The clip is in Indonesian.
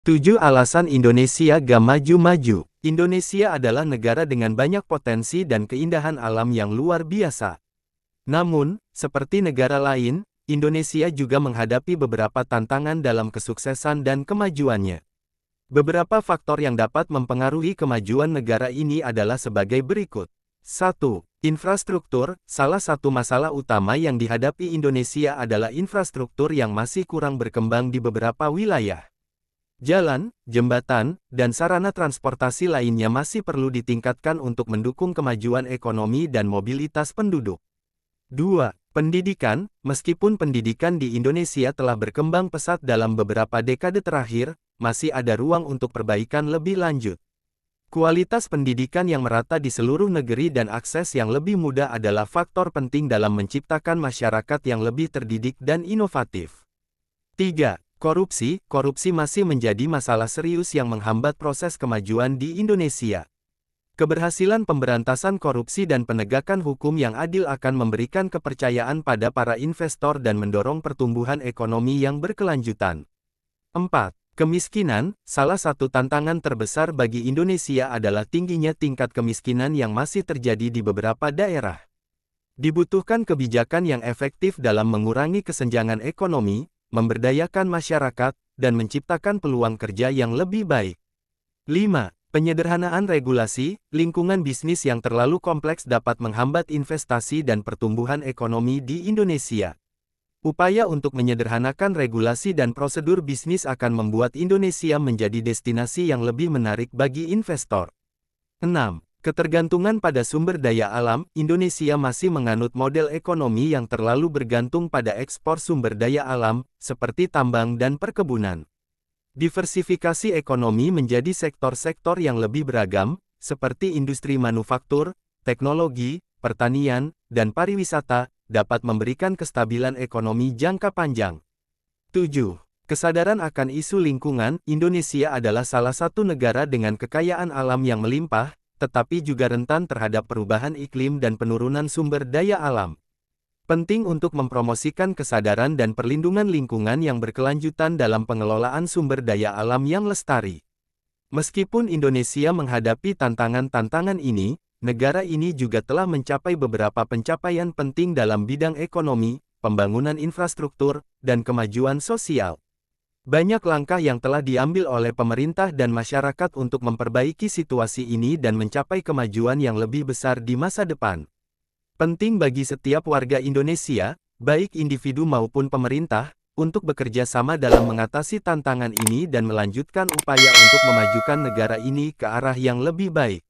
7 alasan Indonesia gak maju-maju. Indonesia adalah negara dengan banyak potensi dan keindahan alam yang luar biasa. Namun, seperti negara lain, Indonesia juga menghadapi beberapa tantangan dalam kesuksesan dan kemajuannya. Beberapa faktor yang dapat mempengaruhi kemajuan negara ini adalah sebagai berikut. 1. Infrastruktur. Salah satu masalah utama yang dihadapi Indonesia adalah infrastruktur yang masih kurang berkembang di beberapa wilayah. Jalan, jembatan, dan sarana transportasi lainnya masih perlu ditingkatkan untuk mendukung kemajuan ekonomi dan mobilitas penduduk. 2. Pendidikan. Meskipun pendidikan di Indonesia telah berkembang pesat dalam beberapa dekade terakhir, masih ada ruang untuk perbaikan lebih lanjut. Kualitas pendidikan yang merata di seluruh negeri dan akses yang lebih mudah adalah faktor penting dalam menciptakan masyarakat yang lebih terdidik dan inovatif. 3. Korupsi. Korupsi masih menjadi masalah serius yang menghambat proses kemajuan di Indonesia. Keberhasilan pemberantasan korupsi dan penegakan hukum yang adil akan memberikan kepercayaan pada para investor dan mendorong pertumbuhan ekonomi yang berkelanjutan. 4. Kemiskinan. Salah satu tantangan terbesar bagi Indonesia adalah tingginya tingkat kemiskinan yang masih terjadi di beberapa daerah. Dibutuhkan kebijakan yang efektif dalam mengurangi kesenjangan ekonomi, memberdayakan masyarakat, dan menciptakan peluang kerja yang lebih baik. 5. Penyederhanaan regulasi. Lingkungan bisnis yang terlalu kompleks dapat menghambat investasi dan pertumbuhan ekonomi di Indonesia. Upaya untuk menyederhanakan regulasi dan prosedur bisnis akan membuat Indonesia menjadi destinasi yang lebih menarik bagi investor. 6. Ketergantungan pada sumber daya alam. Indonesia masih menganut model ekonomi yang terlalu bergantung pada ekspor sumber daya alam, seperti tambang dan perkebunan. Diversifikasi ekonomi menjadi sektor-sektor yang lebih beragam, seperti industri manufaktur, teknologi, pertanian, dan pariwisata, dapat memberikan kestabilan ekonomi jangka panjang. 7. Kesadaran akan isu lingkungan. Indonesia adalah salah satu negara dengan kekayaan alam yang melimpah, tetapi juga rentan terhadap perubahan iklim dan penurunan sumber daya alam. Penting untuk mempromosikan kesadaran dan perlindungan lingkungan yang berkelanjutan dalam pengelolaan sumber daya alam yang lestari. Meskipun Indonesia menghadapi tantangan-tantangan ini, negara ini juga telah mencapai beberapa pencapaian penting dalam bidang ekonomi, pembangunan infrastruktur, dan kemajuan sosial. Banyak langkah yang telah diambil oleh pemerintah dan masyarakat untuk memperbaiki situasi ini dan mencapai kemajuan yang lebih besar di masa depan. Penting bagi setiap warga Indonesia, baik individu maupun pemerintah, untuk bekerja sama dalam mengatasi tantangan ini dan melanjutkan upaya untuk memajukan negara ini ke arah yang lebih baik.